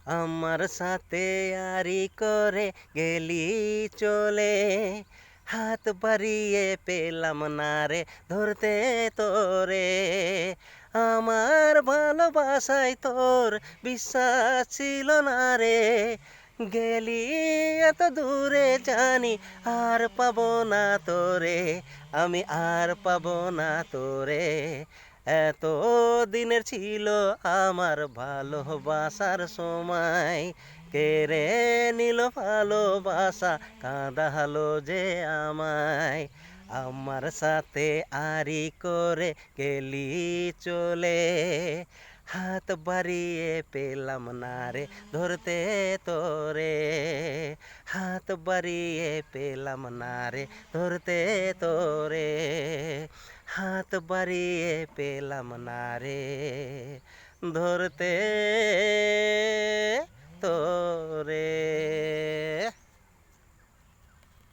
আমার সাথে আরি করে গেলি চলে, হাত বাড়িয়ে পেলাম না রে ধরতে তোরে। আমার ভালোবাসায় তোর বিশ্বাস ছিল না রে, গেলি এত দূরে জানি আর পাবো না তোরে, আমি আর পাবো না তোরে। এত দিনের ছিল আমার ভালোবাসার সময়, কেড়ে নিল ভালোবাসা, কাঁদালো যে আমায়। আমার সাথে আরি করে গেলি চলে, হাত বাড়িয়ে পেলাম না রে ধরতে তোরে, হাত বাড়িয়ে পেলাম না রে ধরতে তোরে, হাত বাড়িয়ে পেলাম না রে ধরতে